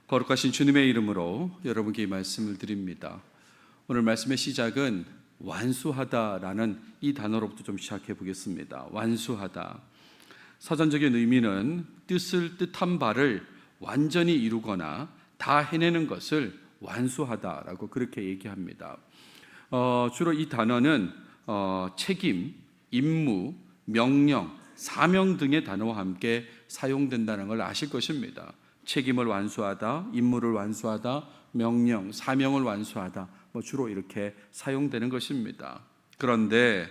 거룩하신 주님의 이름으로 여러분께 이 말씀을 드립니다. 오늘 말씀의 시작은 완수하다라는 이 단어로부터 좀 시작해 보겠습니다. 완수하다. 사전적인 의미는 뜻한 바를 완전히 이루거나 다 해내는 것을 완수하다라고 그렇게 얘기합니다. 주로 이 단어는 책임, 임무, 명령, 사명 등의 단어와 함께 사용된다는 걸 아실 것입니다. 책임을 완수하다, 임무를 완수하다, 명령, 사명을 완수하다, 주로 이렇게 사용되는 것입니다. 그런데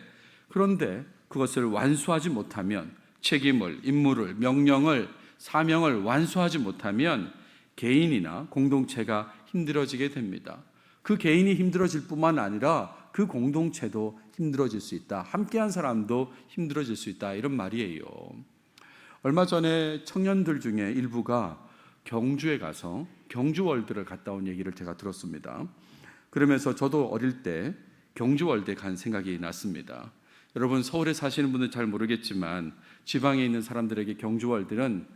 그것을 완수하지 못하면, 책임을, 임무를, 명령을, 사명을 완수하지 못하면 개인이나 공동체가 힘들어지게 됩니다. 그 개인이 힘들어질 뿐만 아니라 그 공동체도 힘들어질 수 있다. 함께한 사람도 힘들어질 수 있다. 이런 말이에요. 얼마 전에 청년들 중에 일부가 경주에 가서 경주월드를 갔다 온 얘기를 제가 들었습니다. 그러면서 저도 어릴 때 경주월드에 간 생각이 났습니다. 여러분, 서울에 사시는 분들은 잘 모르겠지만 지방에 있는 사람들에게 경주월드는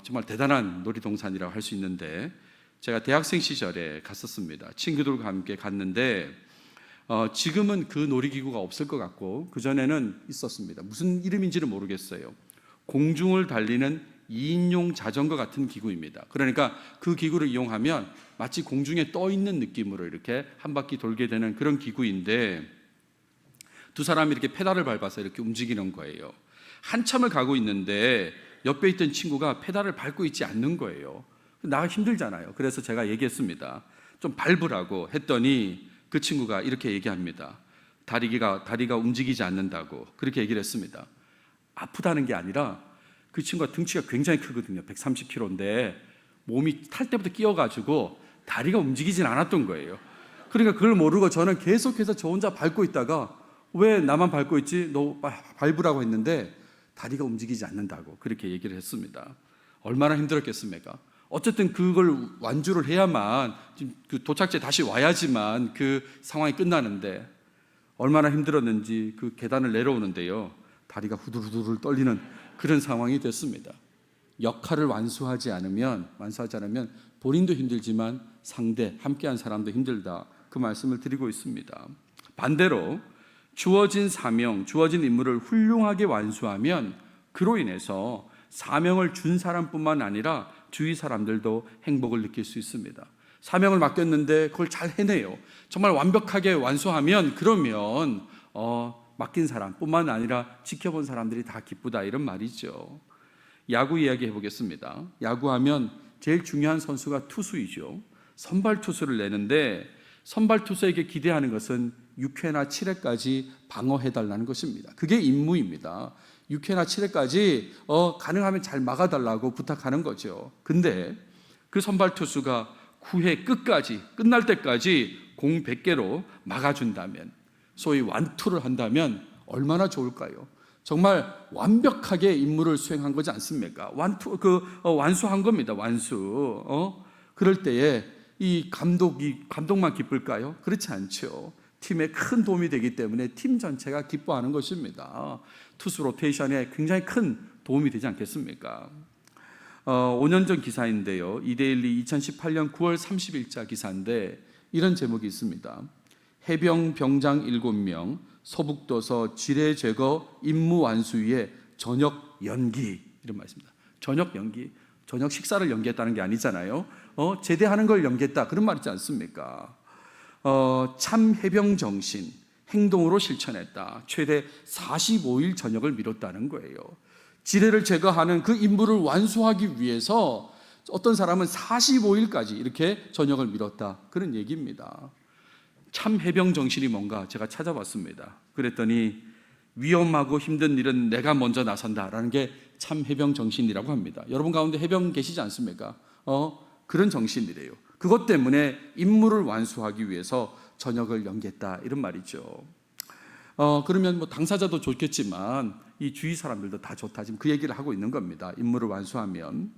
정말 대단한 놀이동산이라고 할 수 있는데, 제가 대학생 시절에 갔었습니다. 친구들과 함께 갔는데 지금은 그 놀이기구가 없을 것 같고 그전에는 있었습니다. 무슨 이름인지는 모르겠어요. 공중을 달리는 2인용 자전거 같은 기구입니다. 그러니까 그 기구를 이용하면 마치 공중에 떠 있는 느낌으로 이렇게 한 바퀴 돌게 되는 그런 기구인데, 두 사람이 이렇게 페달을 밟아서 이렇게 움직이는 거예요. 한참을 가고 있는데 옆에 있던 친구가 페달을 밟고 있지 않는 거예요. 나가 힘들잖아요. 그래서 제가 얘기했습니다. 좀 밟으라고 했더니 그 친구가 이렇게 얘기합니다. 다리가 움직이지 않는다고 그렇게 얘기를 했습니다. 아프다는 게 아니라 그 친구가 등치가 굉장히 크거든요. 130kg인데 몸이 탈 때부터 끼어가지고 다리가 움직이진 않았던 거예요. 그러니까 그걸 모르고 저는 계속해서 저 혼자 밟고 있다가, 왜 나만 밟고 있지? 너 밟으라고 했는데 다리가 움직이지 않는다고 그렇게 얘기를 했습니다. 얼마나 힘들었겠습니까? 어쨌든 그걸 완주를 해야만 그 도착지에 다시 와야지만 그 상황이 끝나는데 얼마나 힘들었는지 그 계단을 내려오는데요, 다리가 후들후들 떨리는 그런 상황이 됐습니다. 역할을 완수하지 않으면 본인도 힘들지만 상대, 함께한 사람도 힘들다, 그 말씀을 드리고 있습니다. 반대로 주어진 사명, 주어진 임무를 훌륭하게 완수하면 그로 인해서 사명을 준 사람뿐만 아니라 주위 사람들도 행복을 느낄 수 있습니다. 사명을 맡겼는데 그걸 잘 해내요. 정말 완벽하게 완수하면 그러면 맡긴 사람뿐만 아니라 지켜본 사람들이 다 기쁘다, 이런 말이죠. 야구 이야기 해보겠습니다. 야구하면 제일 중요한 선수가 투수이죠. 선발 투수를 내는데 선발 투수에게 기대하는 것은 6회나 7회까지 방어해달라는 것입니다. 그게 임무입니다. 6회나 7회까지 가능하면 잘 막아달라고 부탁하는 거죠. 근데 그 선발 투수가 9회 끝까지, 끝날 때까지 공 100개로 막아준다면, 소위 완투를 한다면 얼마나 좋을까요? 정말 완벽하게 임무를 수행한 거지 않습니까? 완수한 겁니다. 완수. 그럴 때에 이 감독만 기쁠까요? 그렇지 않죠. 팀에 큰 도움이 되기 때문에 팀 전체가 기뻐하는 것입니다. 투수 로테이션에 굉장히 큰 도움이 되지 않겠습니까? 5년 전 기사인데요, 이데일리 2018년 9월 30일자 기사인데 이런 제목이 있습니다. 해병 병장 7명 서북도서 지뢰 제거 임무 완수 위에 저녁 연기, 이런 말입니다. 저녁 연기, 저녁 식사를 연기했다는 게 아니잖아요. 제대하는 걸 연기했다, 그런 말 있지 않습니까? 참 해병 정신, 행동으로 실천했다. 최대 45일 저녁을 미뤘다는 거예요. 지뢰를 제거하는 그 임무를 완수하기 위해서 어떤 사람은 45일까지 이렇게 저녁을 미뤘다, 그런 얘기입니다. 참 해병 정신이 뭔가 제가 찾아봤습니다. 그랬더니 위험하고 힘든 일은 내가 먼저 나선다라는 게 참 해병 정신이라고 합니다. 여러분 가운데 해병 계시지 않습니까? 그런 정신이래요. 그것 때문에 임무를 완수하기 위해서 저녁을 연기했다, 이런 말이죠. 그러면 당사자도 좋겠지만 이 주위 사람들도 다 좋다, 지금 그 얘기를 하고 있는 겁니다. 임무를 완수하면.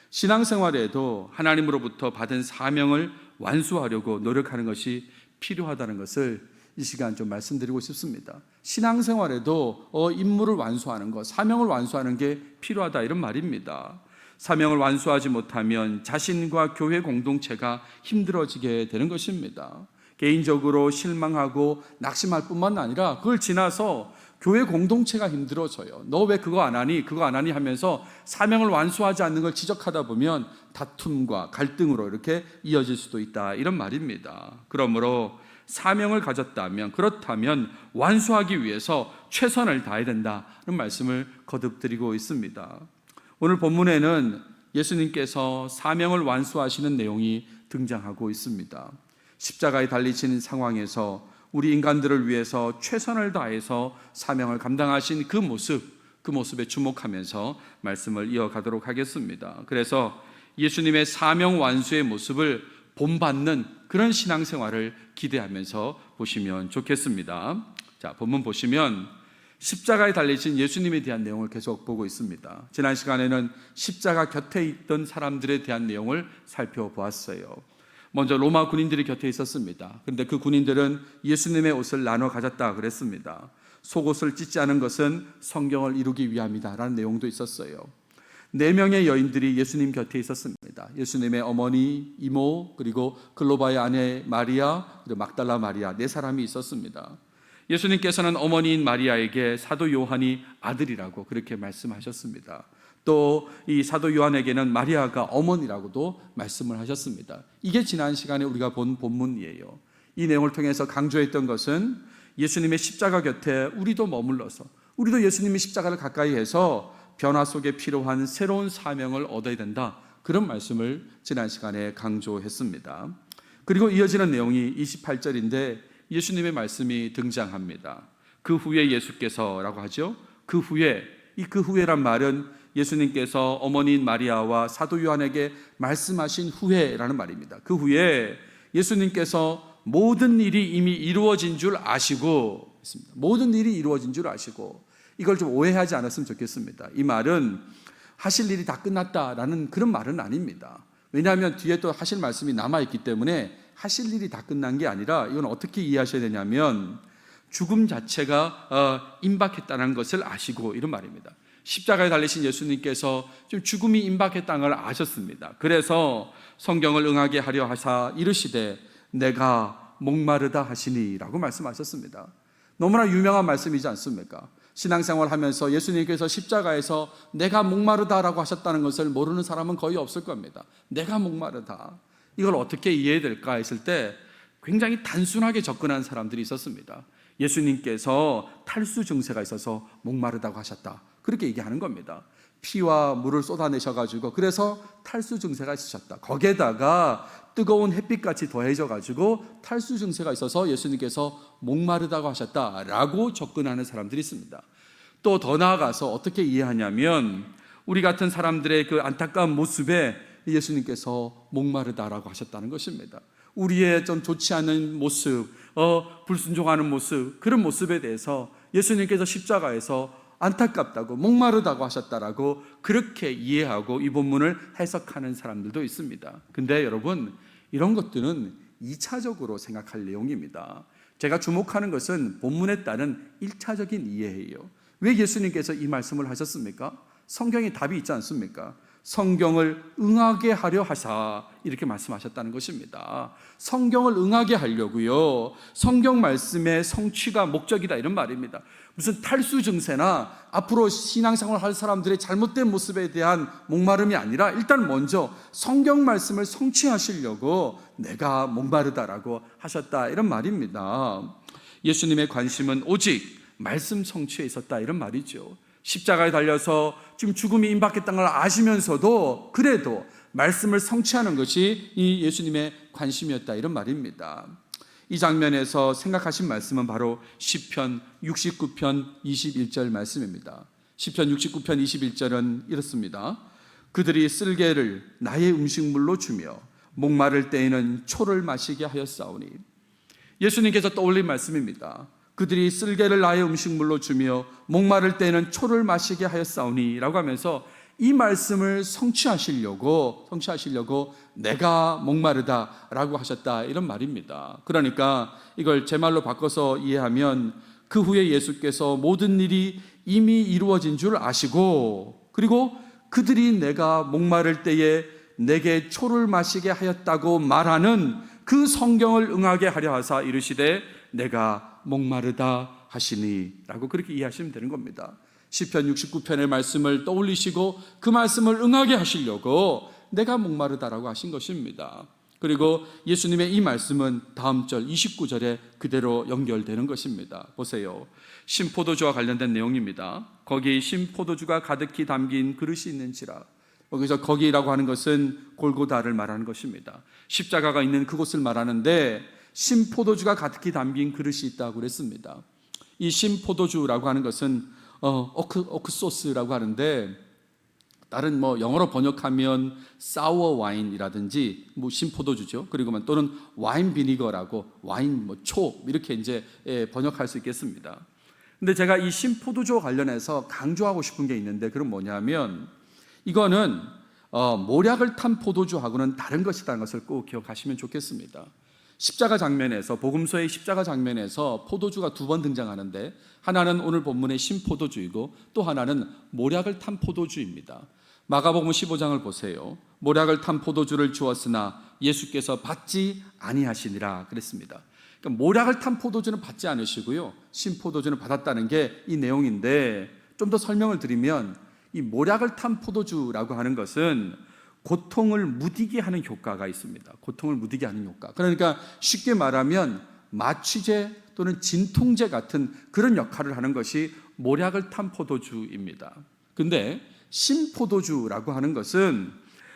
신앙생활에도 하나님으로부터 받은 사명을 완수하려고 노력하는 것이 필요하다는 것을 이 시간 좀 말씀드리고 싶습니다. 신앙생활에도 임무를 완수하는 것, 사명을 완수하는 게 필요하다, 이런 말입니다. 사명을 완수하지 못하면 자신과 교회 공동체가 힘들어지게 되는 것입니다. 개인적으로 실망하고 낙심할 뿐만 아니라 그걸 지나서 교회 공동체가 힘들어져요. 너 왜 그거 안 하니? 그거 안 하니? 하면서 사명을 완수하지 않는 걸 지적하다 보면 다툼과 갈등으로 이렇게 이어질 수도 있다, 이런 말입니다. 그러므로 사명을 가졌다면, 그렇다면 완수하기 위해서 최선을 다해야 된다는 말씀을 거듭드리고 있습니다. 오늘 본문에는 예수님께서 사명을 완수하시는 내용이 등장하고 있습니다. 십자가에 달리신 상황에서 우리 인간들을 위해서 최선을 다해서 사명을 감당하신 그 모습에 주목하면서 말씀을 이어가도록 하겠습니다. 그래서 예수님의 사명 완수의 모습을 본받는 그런 신앙생활을 기대하면서 보시면 좋겠습니다. 자, 본문 보시면 십자가에 달리신 예수님에 대한 내용을 계속 보고 있습니다. 지난 시간에는 십자가 곁에 있던 사람들에 대한 내용을 살펴보았어요. 먼저 로마 군인들이 곁에 있었습니다. 그런데 그 군인들은 예수님의 옷을 나눠 가졌다 그랬습니다. 속옷을 찢지 않은 것은 성경을 이루기 위함이다 라는 내용도 있었어요. 4명의 여인들이 예수님 곁에 있었습니다. 예수님의 어머니, 이모, 그리고 글로바의 아내 마리아, 그리고 막달라 마리아, 4사람이 있었습니다. 예수님께서는 어머니인 마리아에게 사도 요한이 아들이라고 그렇게 말씀하셨습니다. 또 이 사도 요한에게는 마리아가 어머니라고도 말씀을 하셨습니다. 이게 지난 시간에 우리가 본 본문이에요. 이 내용을 통해서 강조했던 것은 예수님의 십자가 곁에 우리도 머물러서, 우리도 예수님의 십자가를 가까이 해서 변화 속에 필요한 새로운 사명을 얻어야 된다, 그런 말씀을 지난 시간에 강조했습니다. 그리고 이어지는 내용이 28절인데 예수님의 말씀이 등장합니다. 그 후에 예수께서라고 하죠. 그 후에란 말은 예수님께서 어머니인 마리아와 사도 요한에게 말씀하신 후에라는 말입니다. 그 후에 예수님께서 모든 일이 이미 이루어진 줄 아시고, 모든 일이 이루어진 줄 아시고, 이걸 좀 오해하지 않았으면 좋겠습니다. 이 말은 하실 일이 다 끝났다라는 그런 말은 아닙니다. 왜냐하면 뒤에 또 하실 말씀이 남아있기 때문에 하실 일이 다 끝난 게 아니라, 이건 어떻게 이해하셔야 되냐면 죽음 자체가 임박했다는 것을 아시고, 이런 말입니다. 십자가에 달리신 예수님께서 좀 죽음이 임박했다는 걸 아셨습니다. 그래서 성경을 응하게 하려 하사 이르시되 내가 목마르다 하시니 라고 말씀하셨습니다. 너무나 유명한 말씀이지 않습니까? 신앙생활 하면서 예수님께서 십자가에서 내가 목마르다라고 하셨다는 것을 모르는 사람은 거의 없을 겁니다. 내가 목마르다, 이걸 어떻게 이해해야 될까 했을 때 굉장히 단순하게 접근한 사람들이 있었습니다. 예수님께서 탈수 증세가 있어서 목마르다고 하셨다, 그렇게 얘기하는 겁니다. 피와 물을 쏟아내셔가지고 그래서 탈수 증세가 있으셨다. 거기에다가 뜨거운 햇빛같이 더해져가지고 탈수 증세가 있어서 예수님께서 목마르다고 하셨다라고 접근하는 사람들이 있습니다. 또 더 나아가서 어떻게 이해하냐면 우리 같은 사람들의 그 안타까운 모습에 예수님께서 목마르다라고 하셨다는 것입니다. 우리의 좀 좋지 않은 모습, 불순종하는 모습, 그런 모습에 대해서 예수님께서 십자가에서 안타깝다고, 목마르다고 하셨다라고 그렇게 이해하고 이 본문을 해석하는 사람들도 있습니다. 근데 여러분, 이런 것들은 2차적으로 생각할 내용입니다. 제가 주목하는 것은 본문에 따른 1차적인 이해예요. 왜 예수님께서 이 말씀을 하셨습니까? 성경에 답이 있지 않습니까? 성경을 응하게 하려 하사, 이렇게 말씀하셨다는 것입니다. 성경을 응하게 하려고요. 성경 말씀의 성취가 목적이다, 이런 말입니다. 무슨 탈수 증세나 앞으로 신앙생활 할 사람들의 잘못된 모습에 대한 목마름이 아니라 일단 먼저 성경 말씀을 성취하시려고 내가 목마르다라고 하셨다, 이런 말입니다. 예수님의 관심은 오직 말씀 성취에 있었다, 이런 말이죠. 십자가에 달려서 지금 죽음이 임박했다는 걸 아시면서도 그래도 말씀을 성취하는 것이 이 예수님의 관심이었다, 이런 말입니다. 이 장면에서 생각하신 말씀은 바로 시편 69편 21절 말씀입니다. 시편 69편 21절은 이렇습니다. 그들이 쓸개를 나의 음식물로 주며 목마를 때에는 초를 마시게 하였사오니. 예수님께서 떠올린 말씀입니다. 그들이 쓸개를 나의 음식물로 주며 목마를 때에는 초를 마시게 하였사오니 라고 하면서 이 말씀을 성취하시려고 내가 목마르다라고 하셨다, 이런 말입니다. 그러니까 이걸 제 말로 바꿔서 이해하면 그 후에 예수께서 모든 일이 이미 이루어진 줄 아시고, 그리고 그들이 내가 목마를 때에 내게 초를 마시게 하였다고 말하는 그 성경을 응하게 하려 하사 이르시되 내가 목마르다 하시니 라고 그렇게 이해하시면 되는 겁니다. 시편 69편의 말씀을 떠올리시고 그 말씀을 응하게 하시려고 내가 목마르다라고 하신 것입니다. 그리고 예수님의 이 말씀은 다음 절 29절에 그대로 연결되는 것입니다. 보세요. 신포도주와 관련된 내용입니다. 거기 신포도주가 가득히 담긴 그릇이 있는지라. 여기서 거기라고 하는 것은 골고다를 말하는 것입니다. 십자가가 있는 그곳을 말하는데 신포도주가 가득히 담긴 그릇이 있다고 그랬습니다. 이 신포도주라고 하는 것은 오크소스라고 하는데 다른 영어로 번역하면 사워 와인이라든지 신포도주죠. 그리고 또는 와인 비니거라고 와인 초 이렇게 이제 번역할 수 있겠습니다. 근데 제가 이 신포도주와 관련해서 강조하고 싶은 게 있는데 그건 뭐냐면 이거는 모략을 탄 포도주하고는 다른 것이라는 것을 꼭 기억하시면 좋겠습니다. 십자가 장면에서 복음서의 십자가 장면에서 포도주가 두 번 등장하는데 하나는 오늘 본문의 신포도주이고 또 하나는 모략을 탄 포도주입니다. 마가복음 15장을 보세요. 모략을 탄 포도주를 주었으나 예수께서 받지 아니하시니라 그랬습니다. 그러니까 모략을 탄 포도주는 받지 않으시고요, 신포도주는 받았다는 게 이 내용인데 좀 더 설명을 드리면 이 모략을 탄 포도주라고 하는 것은 고통을 무디게 하는 효과가 있습니다. 고통을 무디게 하는 효과. 그러니까 쉽게 말하면 마취제 또는 진통제 같은 그런 역할을 하는 것이 모략을 탄 포도주입니다. 근데 신포도주라고 하는 것은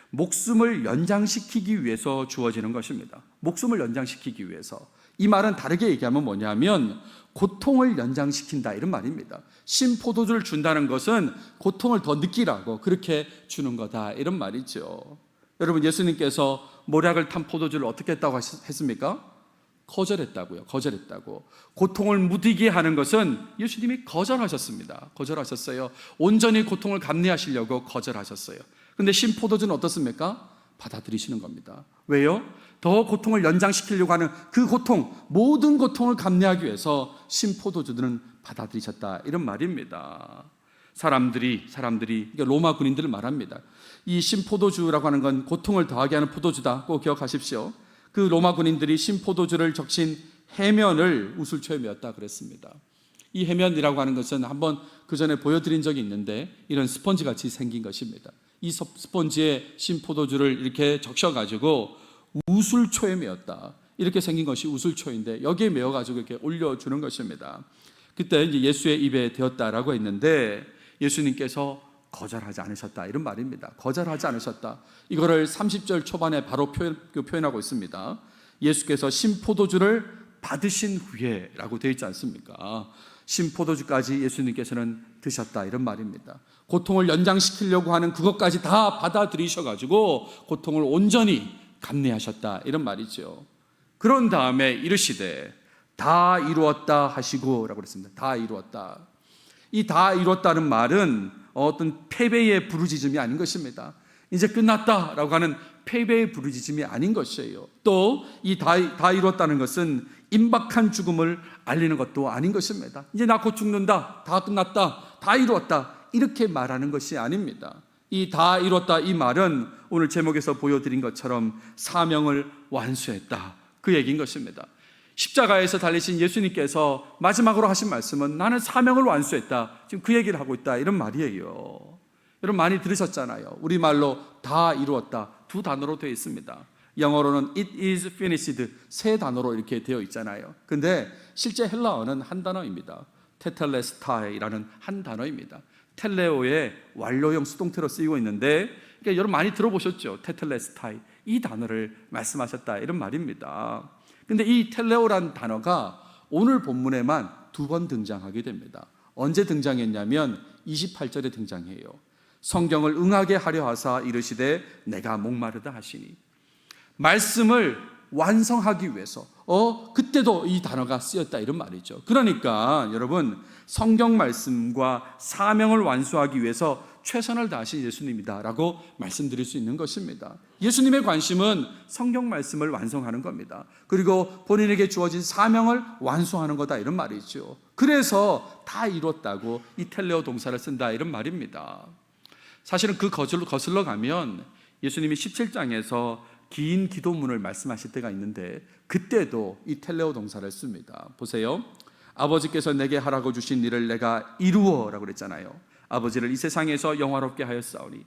목숨을 연장시키기 위해서 주어지는 것입니다. 목숨을 연장시키기 위해서. 이 말은 다르게 얘기하면 뭐냐면 고통을 연장시킨다 이런 말입니다. 신포도주를 준다는 것은 고통을 더 느끼라고 그렇게 주는 거다 이런 말이죠. 여러분, 예수님께서 모략을 탄 포도주를 어떻게 했다고 했습니까? 거절했다고요. 거절했다고. 고통을 무디게 하는 것은 예수님이 거절하셨습니다. 거절하셨어요. 온전히 고통을 감내하시려고 거절하셨어요. 근데 신포도주는 어떻습니까? 받아들이시는 겁니다. 왜요? 더 고통을 연장시키려고 하는 그 고통, 모든 고통을 감내하기 위해서 신포도주들은 받아들이셨다 이런 말입니다. 사람들이 그러니까 로마 군인들을 말합니다. 이 신포도주라고 하는 건 고통을 더하게 하는 포도주다. 꼭 기억하십시오. 그 로마 군인들이 신포도주를 적신 해면을 우슬초에 메었다 그랬습니다. 이 해면이라고 하는 것은 한번 그 전에 보여드린 적이 있는데 이런 스펀지 같이 생긴 것입니다. 이 스펀지에 신포도주를 이렇게 적셔가지고 우슬초에 메었다. 이렇게 생긴 것이 우슬초인데 여기에 메어가지고 이렇게 올려주는 것입니다. 그때 이제 예수의 입에 대었다라고 했는데 예수님께서 거절하지 않으셨다 이런 말입니다. 거절하지 않으셨다. 이거를 30절 초반에 바로 표현하고 있습니다. 예수께서 신포도주를 받으신 후에 라고 되어 있지 않습니까? 신포도주까지 예수님께서는 드셨다 이런 말입니다. 고통을 연장시키려고 하는 그것까지 다 받아들이셔가지고 고통을 온전히 감내하셨다 이런 말이죠. 그런 다음에 이르시되 다 이루었다 하시고 라고 그랬습니다. 다 이루었다. 이 다 이루었다는 말은 어떤 패배의 부르짖음이 아닌 것입니다. 이제 끝났다라고 하는 패배의 부르짖음이 아닌 것이에요. 또 이 다 이루었다는 것은 임박한 죽음을 알리는 것도 아닌 것입니다. 이제 나 곧 죽는다, 다 끝났다, 다 이루었다 이렇게 말하는 것이 아닙니다. 이 다 이루었다 이 말은 오늘 제목에서 보여드린 것처럼 사명을 완수했다 그 얘기인 것입니다. 십자가에서 달리신 예수님께서 마지막으로 하신 말씀은 나는 사명을 완수했다, 지금 그 얘기를 하고 있다 이런 말이에요. 여러분 많이 들으셨잖아요. 우리말로 다 이루었다 두 단어로 되어 있습니다. 영어로는 it is finished 세 단어로 이렇게 되어 있잖아요. 근데 실제 헬라어는 한 단어입니다. 테텔레스타이라는 한 단어입니다. 텔레오의 완료형 수동태로 쓰이고 있는데 그러니까 여러분 많이 들어보셨죠? 테텔레스타이 이 단어를 말씀하셨다 이런 말입니다. 근데 이 텔레오란 단어가 오늘 본문에만 두 번 등장하게 됩니다. 언제 등장했냐면 28절에 등장해요. 성경을 응하게 하려 하사 이르시되 내가 목마르다 하시니. 말씀을 완성하기 위해서 그때도 이 단어가 쓰였다 이런 말이죠. 그러니까 여러분 성경 말씀과 사명을 완수하기 위해서 최선을 다하신 예수님이다 라고 말씀드릴 수 있는 것입니다. 예수님의 관심은 성경 말씀을 완성하는 겁니다. 그리고 본인에게 주어진 사명을 완수하는 거다 이런 말이죠. 그래서 다 이뤘다고 이 텔레오 동사를 쓴다 이런 말입니다. 사실은 그 거슬러 가면 예수님이 17장에서 긴 기도문을 말씀하실 때가 있는데 그때도 이 텔레오 동사를 씁니다. 보세요. 아버지께서 내게 하라고 주신 일을 내가 이루어라고 그랬잖아요. 아버지를 이 세상에서 영화롭게 하였사오니,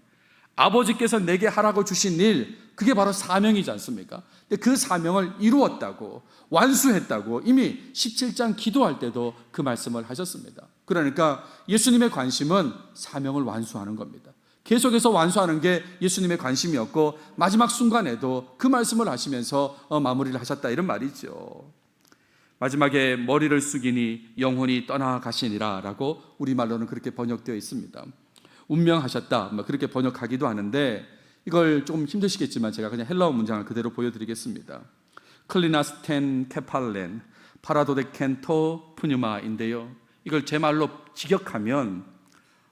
아버지께서 내게 하라고 주신 일, 그게 바로 사명이지 않습니까? 근데 그 사명을 이루었다고, 완수했다고 이미 17장 기도할 때도 그 말씀을 하셨습니다. 그러니까 예수님의 관심은 사명을 완수하는 겁니다. 계속해서 완수하는 게 예수님의 관심이었고 마지막 순간에도 그 말씀을 하시면서 마무리를 하셨다, 이런 말이죠. 마지막에 머리를 숙이니 영혼이 떠나가시니라 라고 우리말로는 그렇게 번역되어 있습니다. 운명하셨다, 그렇게 번역하기도 하는데 이걸 조금 힘드시겠지만 제가 그냥 헬라어 문장을 그대로 보여드리겠습니다. 클리나스텐 케팔렌 파라도데켄토 푸뉴마인데요, 이걸 제 말로 직역하면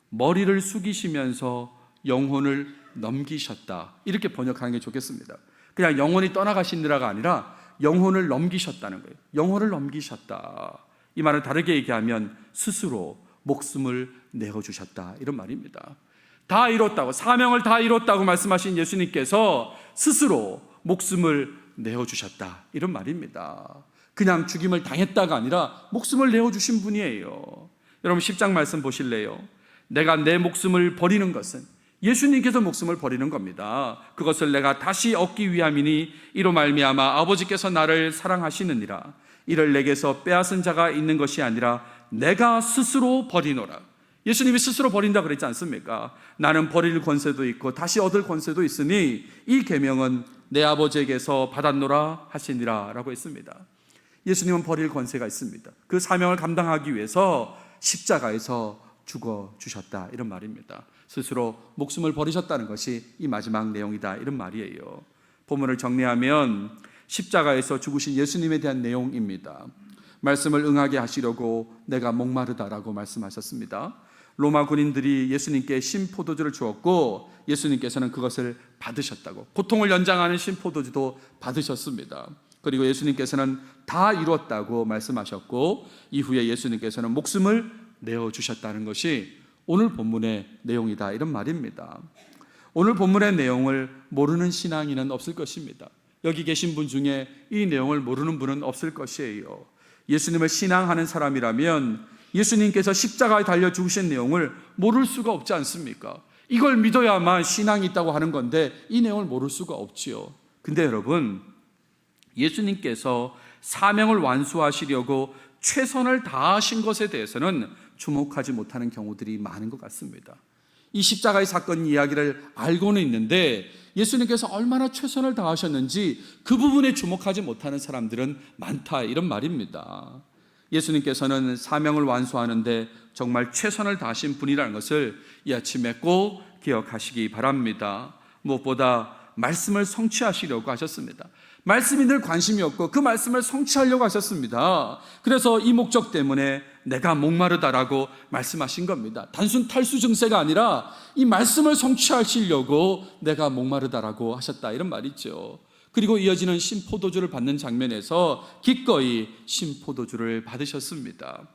머리를 숙이시면서 영혼을 넘기셨다, 이렇게 번역하는 게 좋겠습니다. 그냥 영혼이 떠나가시니라가 아니라 영혼을 넘기셨다는 거예요. 영혼을 넘기셨다. 이 말을 다르게 얘기하면 스스로 목숨을 내어주셨다, 이런 말입니다. 다 이뤘다고, 사명을 다 이뤘다고 말씀하신 예수님께서 스스로 목숨을 내어주셨다, 이런 말입니다. 그냥 죽임을 당했다가 아니라 목숨을 내어주신 분이에요. 여러분 10장 말씀 보실래요? 내가 내 목숨을 버리는 것은, 예수님께서 목숨을 버리는 겁니다. 그것을 내가 다시 얻기 위함이니 이로 말미암아 아버지께서 나를 사랑하시느니라. 이를 내게서 빼앗은 자가 있는 것이 아니라 내가 스스로 버리노라. 예수님이 스스로 버린다 그랬지 않습니까? 나는 버릴 권세도 있고 다시 얻을 권세도 있으니 이 계명은 내 아버지에게서 받았노라 하시니라 라고 했습니다. 예수님은 버릴 권세가 있습니다. 그 사명을 감당하기 위해서 십자가에서 죽어주셨다, 이런 말입니다. 스스로 목숨을 버리셨다는 것이 이 마지막 내용이다, 이런 말이에요. 본문을 정리하면 십자가에서 죽으신 예수님에 대한 내용입니다. 말씀을 응하게 하시려고 내가 목마르다라고 말씀하셨습니다. 로마 군인들이 예수님께 신포도주를 주었고 예수님께서는 그것을 받으셨다고, 고통을 연장하는 신포도주도 받으셨습니다. 그리고 예수님께서는 다 이루었다고 말씀하셨고 이후에 예수님께서는 목숨을 내어주셨다는 것이 오늘 본문의 내용이다, 이런 말입니다. 오늘 본문의 내용을 모르는 신앙인은 없을 것입니다. 여기 계신 분 중에 이 내용을 모르는 분은 없을 것이에요. 예수님을 신앙하는 사람이라면 예수님께서 십자가에 달려 죽으신 내용을 모를 수가 없지 않습니까? 이걸 믿어야만 신앙이 있다고 하는 건데 이 내용을 모를 수가 없지요. 근데 여러분, 예수님께서 사명을 완수하시려고 최선을 다하신 것에 대해서는 주목하지 못하는 경우들이 많은 것 같습니다. 이 십자가의 사건 이야기를 알고는 있는데 예수님께서 얼마나 최선을 다하셨는지 그 부분에 주목하지 못하는 사람들은 많다, 이런 말입니다. 예수님께서는 사명을 완수하는데 정말 최선을 다하신 분이라는 것을 이 아침에 꼭 기억하시기 바랍니다. 무엇보다 말씀을 성취하시려고 하셨습니다. 말씀이 늘 관심이었고 그 말씀을 성취하려고 하셨습니다. 그래서 이 목적 때문에 내가 목마르다라고 말씀하신 겁니다. 단순 탈수 증세가 아니라 이 말씀을 성취하시려고 내가 목마르다라고 하셨다, 이런 말이죠. 그리고 이어지는 신포도주를 받는 장면에서 기꺼이 신포도주를 받으셨습니다.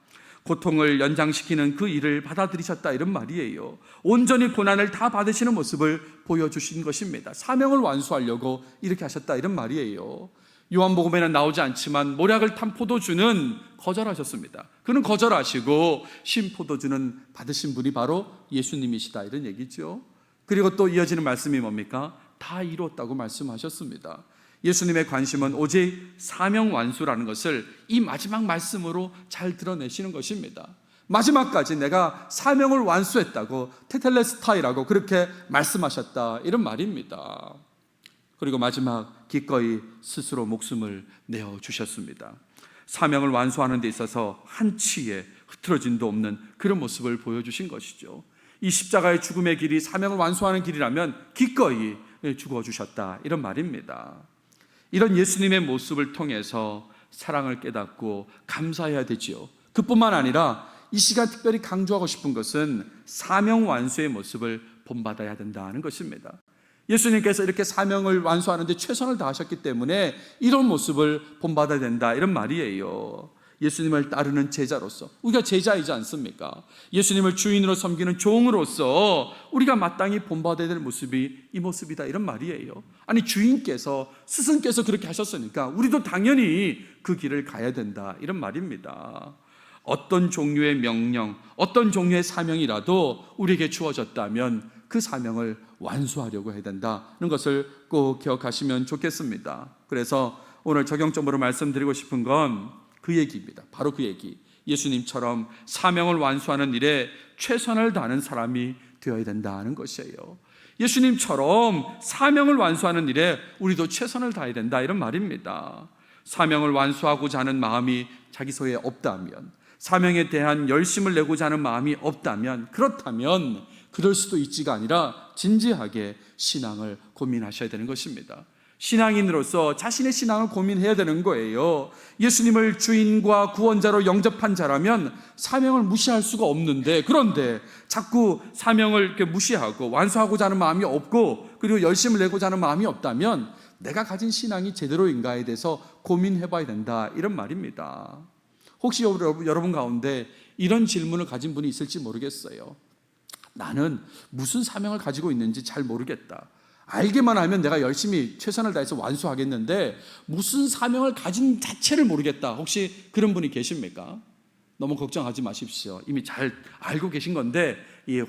고통을 연장시키는 그 일을 받아들이셨다, 이런 말이에요. 온전히 고난을 다 받으시는 모습을 보여주신 것입니다. 사명을 완수하려고 이렇게 하셨다, 이런 말이에요. 요한복음에는 나오지 않지만 모략을 탄 포도주는 거절하셨습니다. 그는 거절하시고 신포도주는 받으신 분이 바로 예수님이시다, 이런 얘기죠. 그리고 또 이어지는 말씀이 뭡니까? 다 이루었다고 말씀하셨습니다. 예수님의 관심은 오직 사명 완수라는 것을 이 마지막 말씀으로 잘 드러내시는 것입니다. 마지막까지 내가 사명을 완수했다고, 테텔레스타이라고 그렇게 말씀하셨다, 이런 말입니다. 그리고 마지막 기꺼이 스스로 목숨을 내어주셨습니다. 사명을 완수하는 데 있어서 한치의 흐트러짐도 없는 그런 모습을 보여주신 것이죠. 이 십자가의 죽음의 길이 사명을 완수하는 길이라면 기꺼이 죽어주셨다, 이런 말입니다. 이런 예수님의 모습을 통해서 사랑을 깨닫고 감사해야 되지요. 그뿐만 아니라 이 시간 특별히 강조하고 싶은 것은 사명 완수의 모습을 본받아야 된다는 것입니다. 예수님께서 이렇게 사명을 완수하는데 최선을 다하셨기 때문에 이런 모습을 본받아야 된다, 이런 말이에요. 예수님을 따르는 제자로서, 우리가 제자이지 않습니까? 예수님을 주인으로 섬기는 종으로서 우리가 마땅히 본받아야 될 모습이 이 모습이다, 이런 말이에요. 아니, 주인께서, 스승께서 그렇게 하셨으니까 우리도 당연히 그 길을 가야 된다, 이런 말입니다. 어떤 종류의 명령, 어떤 종류의 사명이라도 우리에게 주어졌다면 그 사명을 완수하려고 해야 된다는 것을 꼭 기억하시면 좋겠습니다. 그래서 오늘 적용점으로 말씀드리고 싶은 건 그 얘기입니다. 바로 그 얘기. 예수님처럼 사명을 완수하는 일에 최선을 다하는 사람이 되어야 된다는 것이에요. 예수님처럼 사명을 완수하는 일에 우리도 최선을 다해야 된다, 이런 말입니다. 사명을 완수하고자 하는 마음이 자기 소에 없다면, 사명에 대한 열심을 내고자 하는 마음이 없다면, 그렇다면 그럴 수도 있지가 아니라 진지하게 신앙을 고민하셔야 되는 것입니다. 신앙인으로서 자신의 신앙을 고민해야 되는 거예요. 예수님을 주인과 구원자로 영접한 자라면 사명을 무시할 수가 없는데, 그런데 자꾸 사명을 이렇게 무시하고 완수하고자 하는 마음이 없고, 그리고 열심을 내고자 하는 마음이 없다면 내가 가진 신앙이 제대로인가에 대해서 고민해 봐야 된다, 이런 말입니다. 혹시 여러분 가운데 이런 질문을 가진 분이 있을지 모르겠어요. 나는 무슨 사명을 가지고 있는지 잘 모르겠다. 알기만 하면 내가 열심히 최선을 다해서 완수하겠는데 무슨 사명을 가진 자체를 모르겠다. 혹시 그런 분이 계십니까? 너무 걱정하지 마십시오. 이미 잘 알고 계신 건데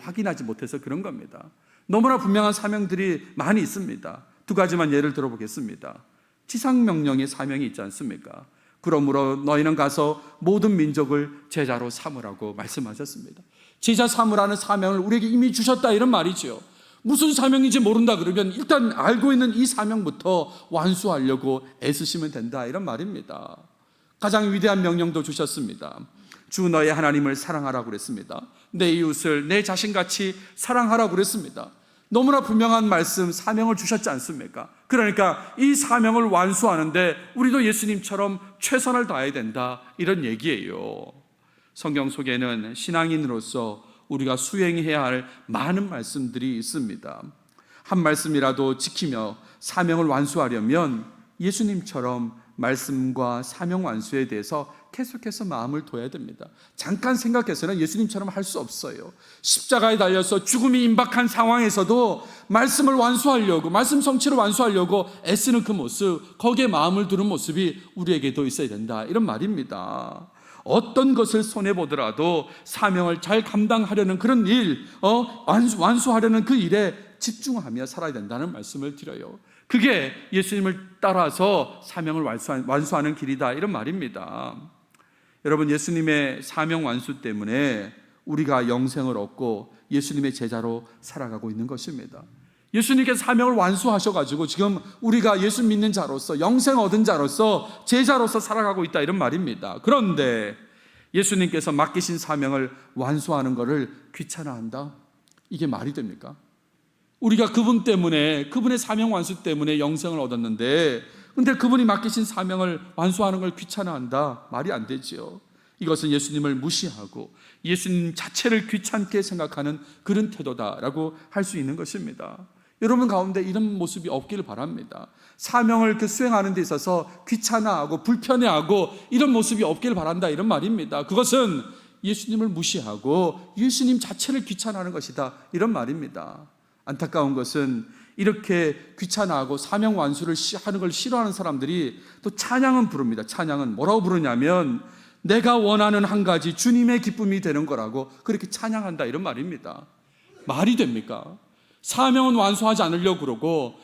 확인하지 못해서 그런 겁니다. 너무나 분명한 사명들이 많이 있습니다. 두 가지만 예를 들어보겠습니다. 지상명령의 사명이 있지 않습니까? 그러므로 너희는 가서 모든 민족을 제자로 삼으라고 말씀하셨습니다. 제자 삼으라는 사명을 우리에게 이미 주셨다, 이런 말이죠. 무슨 사명인지 모른다 그러면 일단 알고 있는 이 사명부터 완수하려고 애쓰시면 된다, 이런 말입니다. 가장 위대한 명령도 주셨습니다. 주 너의 하나님을 사랑하라고 그랬습니다. 내 이웃을 내 자신같이 사랑하라고 그랬습니다. 너무나 분명한 말씀, 사명을 주셨지 않습니까? 그러니까 이 사명을 완수하는데 우리도 예수님처럼 최선을 다해야 된다, 이런 얘기예요. 성경 속에는 신앙인으로서 우리가 수행해야 할 많은 말씀들이 있습니다. 한 말씀이라도 지키며 사명을 완수하려면 예수님처럼 말씀과 사명 완수에 대해서 계속해서 마음을 둬야 됩니다. 잠깐 생각해서는 예수님처럼 할 수 없어요. 십자가에 달려서 죽음이 임박한 상황에서도 말씀을 완수하려고, 말씀 성취를 완수하려고 애쓰는 그 모습, 거기에 마음을 두는 모습이 우리에게도 있어야 된다, 이런 말입니다. 어떤 것을 손해보더라도 사명을 잘 감당하려는 그런 일, 완수하려는 그 일에 집중하며 살아야 된다는 말씀을 드려요. 그게 예수님을 따라서 사명을 완수하는 길이다, 이런 말입니다. 여러분, 예수님의 사명 완수 때문에 우리가 영생을 얻고 예수님의 제자로 살아가고 있는 것입니다. 예수님께서 사명을 완수하셔가지고 지금 우리가 예수 믿는 자로서, 영생 얻은 자로서, 제자로서 살아가고 있다, 이런 말입니다. 그런데 예수님께서 맡기신 사명을 완수하는 것을 귀찮아한다? 이게 말이 됩니까? 우리가 그분 때문에, 그분의 사명 완수 때문에 영생을 얻었는데, 근데 그분이 맡기신 사명을 완수하는 걸 귀찮아한다? 말이 안 되지요. 이것은 예수님을 무시하고 예수님 자체를 귀찮게 생각하는 그런 태도다라고 할 수 있는 것입니다. 여러분 가운데 이런 모습이 없기를 바랍니다. 사명을 수행하는 데 있어서 귀찮아하고 불편해하고 이런 모습이 없기를 바란다, 이런 말입니다. 그것은 예수님을 무시하고 예수님 자체를 귀찮아하는 것이다, 이런 말입니다. 안타까운 것은 이렇게 귀찮아하고 사명 완수를 하는 걸 싫어하는 사람들이 또 찬양은 부릅니다. 찬양은 뭐라고 부르냐면 내가 원하는 한 가지 주님의 기쁨이 되는 거라고 그렇게 찬양한다, 이런 말입니다. 말이 됩니까? 사명은 완수하지 않으려고 그러고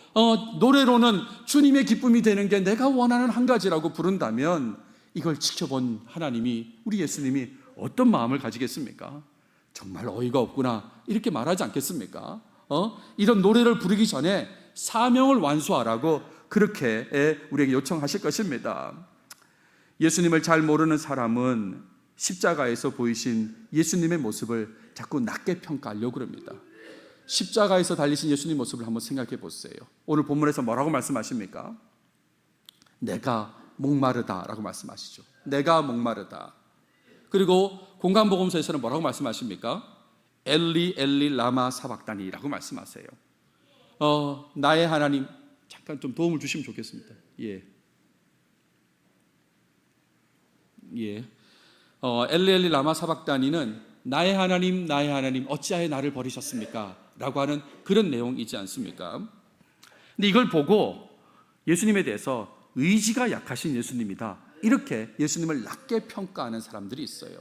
노래로는 주님의 기쁨이 되는 게 내가 원하는 한 가지라고 부른다면 이걸 지켜본 하나님이, 우리 예수님이 어떤 마음을 가지겠습니까? 정말 어이가 없구나, 이렇게 말하지 않겠습니까? 이런 노래를 부르기 전에 사명을 완수하라고 그렇게 우리에게 요청하실 것입니다. 예수님을 잘 모르는 사람은 십자가에서 보이신 예수님의 모습을 자꾸 낮게 평가하려고 합니다. 십자가에서 달리신 예수님 모습을 한번 생각해 보세요. 오늘 본문에서 뭐라고 말씀하십니까? 내가 목마르다라고 말씀하시죠. 내가 목마르다. 그리고 공간복음서에서는 뭐라고 말씀하십니까? 엘리 엘리 라마 사박다니라고 말씀하세요. 나의 하나님, 잠깐 좀 도움을 주시면 좋겠습니다. 예. 엘리엘리 라마 사박다니는 나의 하나님 어찌하여 나를 버리셨습니까? 라고 하는 그런 내용이지 않습니까? 근데 이걸 보고 예수님에 대해서 의지가 약하신 예수님이다, 이렇게 예수님을 낮게 평가하는 사람들이 있어요.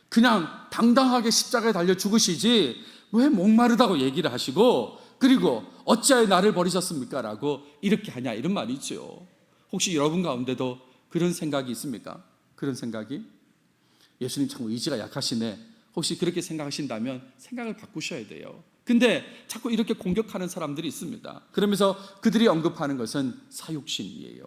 그냥 당당하게 십자가에 달려 죽으시지 왜 목마르다고 얘기를 하시고, 그리고 어찌하여 나를 버리셨습니까? 라고 이렇게 하냐, 이런 말이죠. 혹시 여러분 가운데도 그런 생각이 있습니까? 그런 생각이? 예수님 참 의지가 약하시네, 혹시 그렇게 생각하신다면 생각을 바꾸셔야 돼요. 근데 자꾸 이렇게 공격하는 사람들이 있습니다. 그러면서 그들이 언급하는 것은 사육신이에요.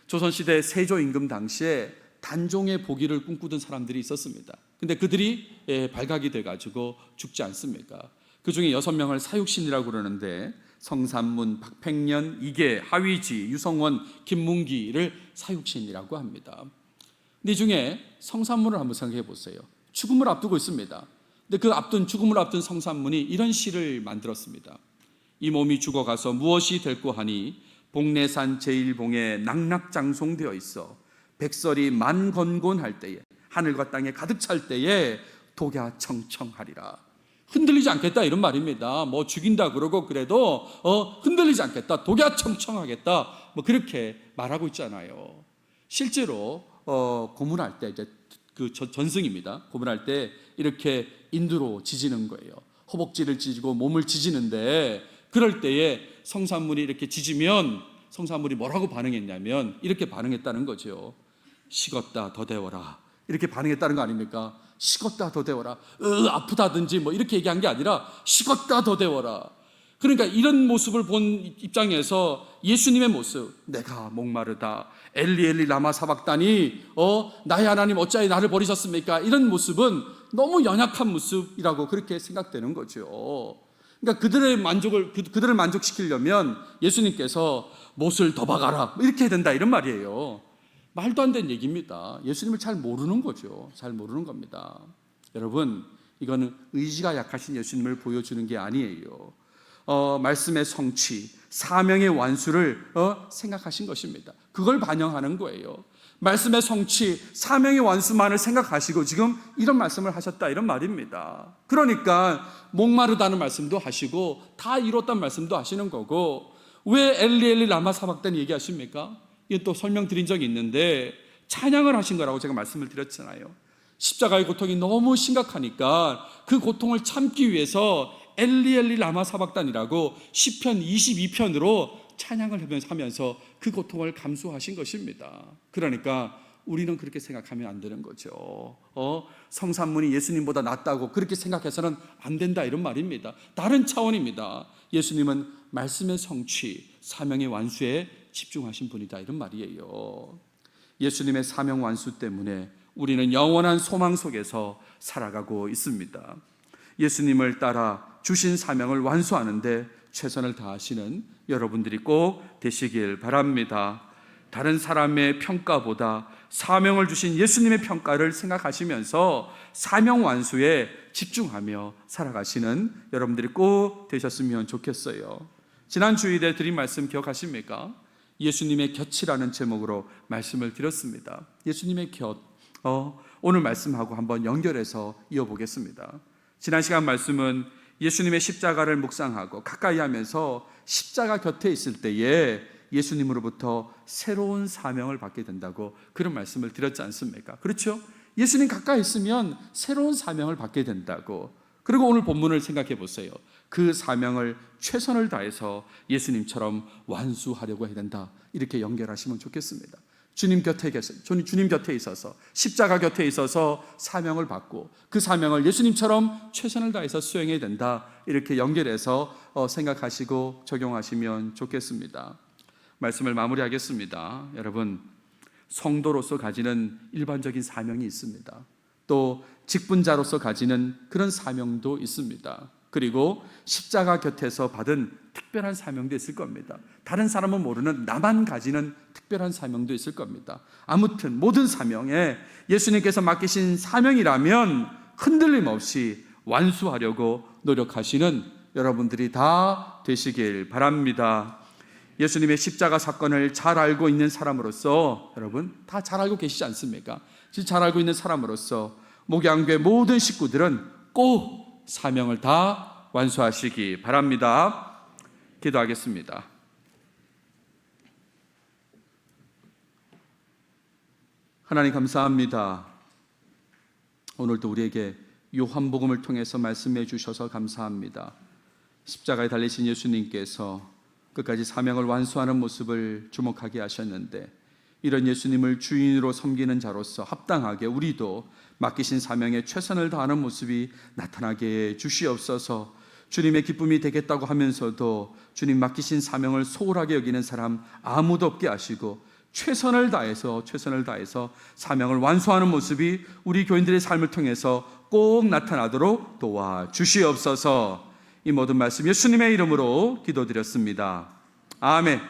조선시대 세조 임금 당시에 단종의 보기를 꿈꾸던 사람들이 있었습니다. 근데 그들이 발각이 돼가지고 죽지 않습니까? 그 중에 6명을 사육신이라고 그러는데, 성삼문, 박팽년, 이계, 하위지, 유성원, 김문기를 사육신이라고 합니다. 근데 이 중에 성삼문을 한번 생각해 보세요. 죽음을 앞두고 있습니다. 근데 그 죽음을 앞둔 성삼문이 이런 시를 만들었습니다. 이 몸이 죽어가서 무엇이 될꼬 하니 복내산 제1봉에 낙낙장송되어 있어 백설이 만건곤할 때에 하늘과 땅에 가득 찰 때에 독야청청하리라. 흔들리지 않겠다, 이런 말입니다. 뭐 죽인다 그러고 그래도 흔들리지 않겠다, 독야청청하겠다, 뭐 그렇게 말하고 있잖아요. 실제로 고문할 때, 이제 그 전승입니다. 고문할 때 이렇게 인두로 지지는 거예요. 허벅지를 찢고 몸을 지지는데, 그럴 때에 성산문이 이렇게 지지면 성산문이 뭐라고 반응했냐면 이렇게 반응했다는 거죠. 식었다 더 데워라, 이렇게 반응했다는 거 아닙니까? 식었다 더 데워라, 아프다든지 뭐 이렇게 얘기한 게 아니라 식었다 더 데워라. 그러니까 이런 모습을 본 입장에서 예수님의 모습, 내가 목마르다, 엘리 라마 사박다니, 나의 하나님 어찌하여 나를 버리셨습니까? 이런 모습은 너무 연약한 모습이라고 그렇게 생각되는 거죠. 그러니까 그들을 만족시키려면 예수님께서 못을 더 박아라, 이렇게 해야 된다, 이런 말이에요. 말도 안 되는 얘기입니다. 예수님을 잘 모르는 거죠. 잘 모르는 겁니다. 여러분, 이거는 의지가 약하신 예수님을 보여주는 게 아니에요. 말씀의 성취, 사명의 완수를 생각하신 것입니다. 그걸 반영하는 거예요. 말씀의 성취, 사명의 완수만을 생각하시고 지금 이런 말씀을 하셨다, 이런 말입니다. 그러니까 목마르다는 말씀도 하시고 다 이뤘다는 말씀도 하시는 거고, 왜 엘리 라마 사박다니 얘기하십니까? 이건 또 설명드린 적이 있는데, 찬양을 하신 거라고 제가 말씀을 드렸잖아요. 십자가의 고통이 너무 심각하니까 그 고통을 참기 위해서 엘리 라마 사박단이라고 시편 22편으로 찬양을 하면서 그 고통을 감수하신 것입니다. 그러니까 우리는 그렇게 생각하면 안 되는 거죠. 성산문이 예수님보다 낫다고 그렇게 생각해서는 안 된다, 이런 말입니다. 다른 차원입니다. 예수님은 말씀의 성취, 사명의 완수에 집중하신 분이다, 이런 말이에요. 예수님의 사명 완수 때문에 우리는 영원한 소망 속에서 살아가고 있습니다. 예수님을 따라 주신 사명을 완수하는데 최선을 다하시는 여러분들이 꼭 되시길 바랍니다. 다른 사람의 평가보다 사명을 주신 예수님의 평가를 생각하시면서 사명 완수에 집중하며 살아가시는 여러분들이 꼭 되셨으면 좋겠어요. 지난 주일에 드린 말씀 기억하십니까? 예수님의 곁이라는 제목으로 말씀을 드렸습니다. 예수님의 곁, 오늘 말씀하고 한번 연결해서 이어보겠습니다. 지난 시간 말씀은 예수님의 십자가를 묵상하고 가까이 하면서 십자가 곁에 있을 때에 예수님으로부터 새로운 사명을 받게 된다고 그런 말씀을 드렸지 않습니까? 그렇죠? 예수님 가까이 있으면 새로운 사명을 받게 된다고. 그리고 오늘 본문을 생각해 보세요. 그 사명을 최선을 다해서 예수님처럼 완수하려고 해야 된다, 이렇게 연결하시면 좋겠습니다. 주님 곁에 있어서, 십자가 곁에 있어서 사명을 받고 그 사명을 예수님처럼 최선을 다해서 수행해야 된다, 이렇게 연결해서 생각하시고 적용하시면 좋겠습니다. 말씀을 마무리하겠습니다. 여러분, 성도로서 가지는 일반적인 사명이 있습니다. 또 직분자로서 가지는 그런 사명도 있습니다. 그리고 십자가 곁에서 받은 특별한 사명도 있을 겁니다. 다른 사람은 모르는 나만 가지는 특별한 사명도 있을 겁니다. 아무튼 모든 사명에 예수님께서 맡기신 사명이라면 흔들림 없이 완수하려고 노력하시는 여러분들이 다 되시길 바랍니다. 예수님의 십자가 사건을 잘 알고 있는 사람으로서 여러분 다 잘 알고 계시지 않습니까? 잘 알고 있는 사람으로서 목양교회 모든 식구들은 꼭 사명을 다 완수하시기 바랍니다. 기도하겠습니다. 하나님 감사합니다. 오늘도 우리에게 요한복음을 통해서 말씀해 주셔서 감사합니다. 십자가에 달리신 예수님께서 끝까지 사명을 완수하는 모습을 주목하게 하셨는데, 이런 예수님을 주인으로 섬기는 자로서 합당하게 우리도 맡기신 사명에 최선을 다하는 모습이 나타나게 해 주시옵소서. 주님의 기쁨이 되겠다고 하면서도 주님 맡기신 사명을 소홀하게 여기는 사람 아무도 없게 하시고, 최선을 다해서 사명을 완수하는 모습이 우리 교인들의 삶을 통해서 꼭 나타나도록 도와주시옵소서. 이 모든 말씀 예수님의 이름으로 기도드렸습니다. 아멘.